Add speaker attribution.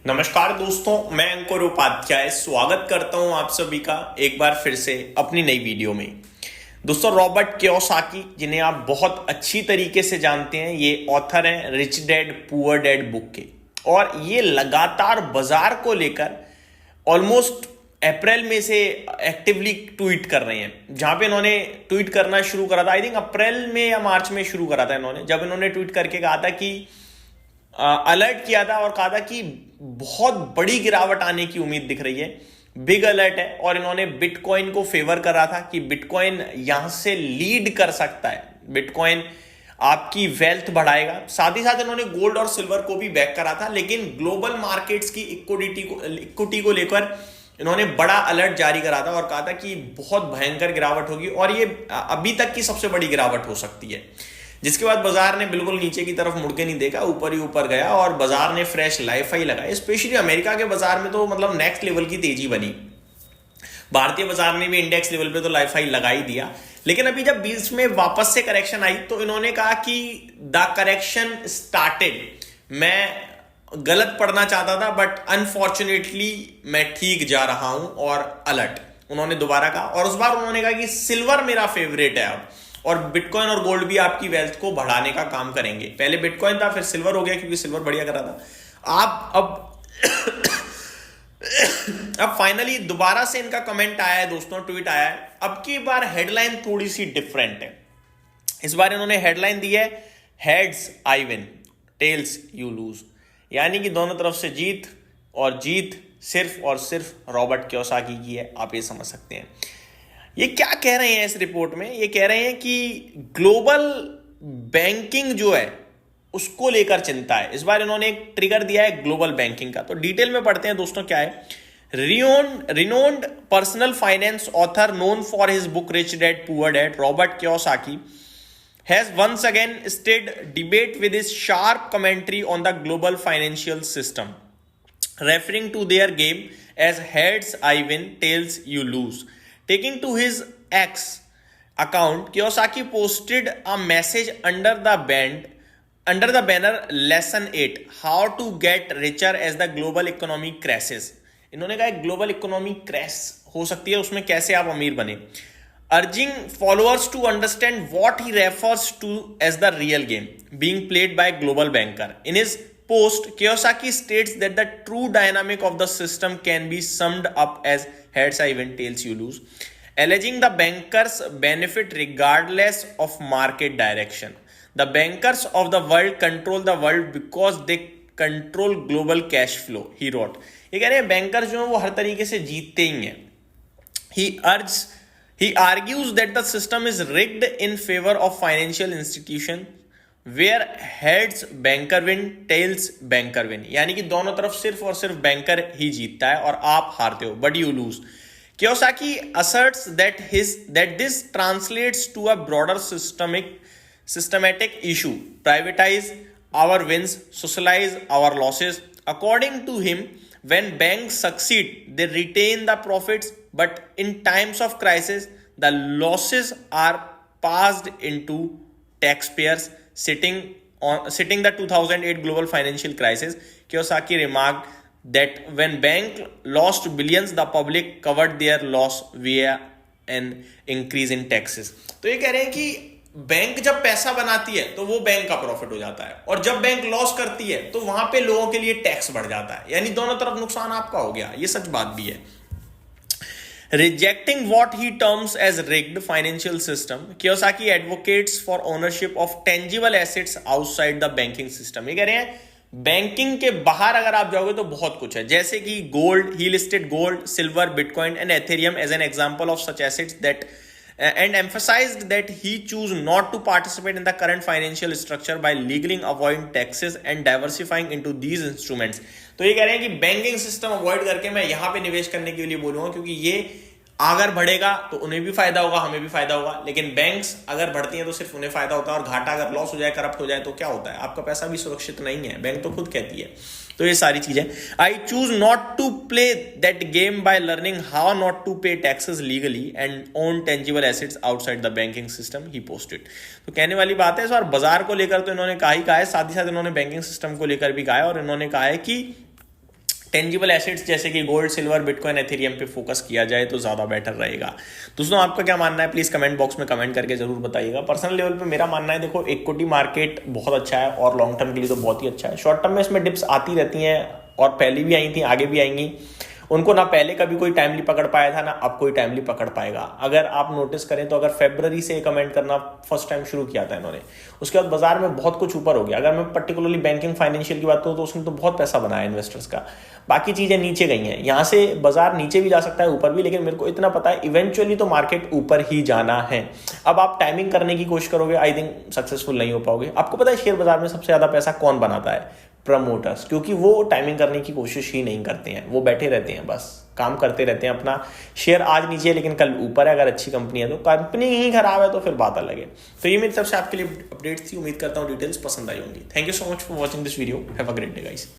Speaker 1: नमस्कार दोस्तों, मैं अंकुर उपाध्याय स्वागत करता हूं आप सभी का एक बार फिर से अपनी नई वीडियो में। दोस्तों, रॉबर्ट कियोसाकी, जिन्हें आप बहुत अच्छी तरीके से जानते हैं, ये ऑथर हैं rich dad poor dad book के, और ये लगातार बाजार को लेकर ऑलमोस्ट अप्रैल में से एक्टिवली ट्वीट कर रहे हैं। जहां पे इन्होंने ट्वीट करना शुरू करा था, आई थिंक अप्रैल में या मार्च में शुरू करा था इन्होंने, जब इन्होंने ट्वीट करके कहा था कि अलर्ट किया था और कहा था कि बहुत बड़ी गिरावट आने की उम्मीद दिख रही है, बिग अलर्ट है। और इन्होंने बिटकॉइन को फेवर करा था कि बिटकॉइन यहां से लीड कर सकता है, बिटकॉइन आपकी वेल्थ बढ़ाएगा। साथ ही साथ इन्होंने गोल्ड और सिल्वर को भी बैक करा था, लेकिन ग्लोबल मार्केट्स की इक्विटी को लेकर इन्होंने बड़ा अलर्ट जारी करा था और कहा था कि बहुत भयंकर गिरावट होगी और ये अभी तक की सबसे बड़ी गिरावट हो सकती है। जिसके बाद बाजार ने बिल्कुल नीचे की तरफ मुड़ के नहीं देखा, ऊपर ही ऊपर गया और बाजार ने फ्रेश लाइफ हाई लगाई। स्पेशली अमेरिका के बाजार में तो मतलब नेक्स्ट लेवल की तेजी बनी। भारतीय बाजार ने भी इंडेक्स लेवल पे तो लाइफ हाई लगा ही दिया, लेकिन अभी जब बीच में वापस से करेक्शन आई तो इन्होंने कहा कि द करेक्शन स्टार्टेड। मैं गलत पढ़ना चाहता था बट अनफॉर्चुनेटली मैं ठीक जा रहा हूं और अलर्ट, उन्होंने दोबारा कहा। और उस बार उन्होंने कहा कि सिल्वर मेरा फेवरेट है अब, और बिटकॉइन और गोल्ड भी आपकी वेल्थ को बढ़ाने का काम करेंगे। पहले बिटकॉइन था, फिर सिल्वर हो गया क्योंकि सिल्वर बढ़िया करा था। आप अब फाइनली दोबारा से इनका कमेंट आया है दोस्तों, ट्वीट आया है। अब की बार हेडलाइन थोड़ी सी डिफरेंट है। इस बार इन्होंने हेडलाइन दी है heads I win tells you lose, यानी कि दोनों तरफ से जीत, और जीत सिर्फ और सिर्फ रॉबर्ट कियोसाकी की है। आप ये समझ सकते हैं। ये क्या कह रहे हैं इस रिपोर्ट में? ये कह रहे हैं कि ग्लोबल बैंकिंग जो है उसको लेकर चिंता है। इस बार इन्होंने एक ट्रिगर दिया है ग्लोबल बैंकिंग का, तो डिटेल में पढ़ते हैं दोस्तों क्या है। Renowned personal finance author known for his book rich dad poor dad, Robert Kiyosaki has once again stirred debate with his sharp commentary on the global financial system, referring to their game as heads I win, tails you lose. Taking to his X account, Kiyosaki posted a message under the banner Lesson 8: How to get richer as the global economy crashes. इन्होंने कहा global economy crash हो सकती है, उसमें कैसे आप अमीर बने। Urging followers to understand what he refers to as the real game being played by global banker. In his post, Kiyosaki states that the true dynamic of the system can be summed up as heads I win, tails you lose, alleging the bankers benefit regardless of market direction. The bankers of the world control the world because they control global cash flow, he wrote. ये कह रहे हैं banker जो हैं वो हर तरीके से जीतते ही हैं। He argues that the system is rigged in favor of financial institutions where heads banker win, tails banker win, यानी कि दोनों तरफ सिर्फ और सिर्फ बैंकर ही जीतता है और आप हारते हो, but you lose. Kiyosaki asserts that this translates to a broader systematic issue: privatize our wins, socialize our losses. According to him, when banks succeed, they retain the profits, but in times of crisis, the losses are passed into taxpayers. Citing the 2008 global financial crisis, Kiyosaki remarked that when banks lost billions, the public covered their loss via an increase in taxes. तो ये कह रहे हैं कि bank जब पैसा बनाती है तो वो बैंक का प्रॉफिट हो जाता है, और जब बैंक लॉस करती है तो वहां पे लोगों के लिए टैक्स बढ़ जाता है, यानी दोनों तरफ नुकसान आपका हो गया। ये सच बात भी है। Rejecting what he terms as rigged financial system, Kiyosaki advocates for ownership of tangible assets outside the banking system. ये कह रहे हैं बैंकिंग के बाहर अगर आप जाओगे तो बहुत कुछ है, जैसे कि gold. He listed gold, silver, bitcoin and ethereum as an example of such assets that and emphasized that he chose not to participate in the current financial structure by legally avoiding taxes and diversifying into these instruments. तो ये कह रहे हैं कि banking system avoid करके मैं यहां पे निवेश करने के लिए बोलूंगा, क्योंकि ये अगर बढ़ेगा तो उन्हें भी फायदा होगा, हमें भी फायदा होगा, लेकिन बैंक्स अगर बढ़ती हैं तो सिर्फ उन्हें फायदा होता है, और घाटा अगर लॉस हो जाए, करप्ट हो जाए तो क्या होता है? आपका पैसा भी सुरक्षित नहीं है, बैंक तो खुद कहती है। तो ये सारी चीजें, I choose not to play that game by learning how not to pay taxes legally and own tangible assets outside the banking system, he posted. तो कहने वाली बात है, इस बार बाजार को लेकर तो इन्होंने कहा ही कहा है, साथ ही साथ इन्होंने बैंकिंग सिस्टम को लेकर भी कहा है, और इन्होंने कहा है कि टेंजिबल एसेट्स जैसे कि गोल्ड, सिल्वर, बिटकॉइन, एथेरियम पे फोकस किया जाए तो ज़्यादा बेटर रहेगा। दोस्तों आपका क्या मानना है, प्लीज़ कमेंट बॉक्स में कमेंट करके जरूर बताइएगा। पर्सनल लेवल पे मेरा मानना है, देखो इक्विटी मार्केट बहुत अच्छा है और लॉन्ग टर्म के लिए तो बहुत ही अच्छा है। शॉर्ट टर्म में इसमें डिप्स आती रहती हैं और पहले भी आई थी, आगे भी आएंगी। उनको ना पहले कभी कोई टाइमली पकड़ पाया था, ना अब कोई टाइमली पकड़ पाएगा। अगर आप नोटिस करें तो अगर फरवरी से कमेंट करना फर्स्ट टाइम शुरू किया था इन्होंने, उसके बाद बाजार में बहुत कुछ ऊपर हो गया। अगर मैं पर्टिकुलरली बैंकिंग फाइनेंशियल की बात करूँ तो उसने तो बहुत पैसा बनाया इन्वेस्टर्स का। बाकी चीजें नीचे गई हैं, यहाँ से बाजार नीचे भी जा सकता है, ऊपर भी, लेकिन मेरे को इतना पता है इवेंचुअली तो मार्केट ऊपर ही जाना है। अब आप टाइमिंग करने की कोशिश करोगे, आई थिंक सक्सेसफुल नहीं हो पाओगे। आपको पता है शेयर बाजार में सबसे ज्यादा पैसा कौन बनाता है? प्रमोटर्स, क्योंकि वो टाइमिंग करने की कोशिश ही नहीं करते हैं, वो बैठे रहते हैं, बस काम करते रहते हैं अपना। शेयर आज नीचे है लेकिन कल ऊपर है, अगर अच्छी कंपनी है तो। कंपनी ही खराब है तो फिर बात अलग है। तो ये मेरी तरफ से आपके लिए अपडेट्स थी, उम्मीद करता हूँ डिटेल्स पसंद आई होंगी। Thank you so much for watching this video, have a great day guys.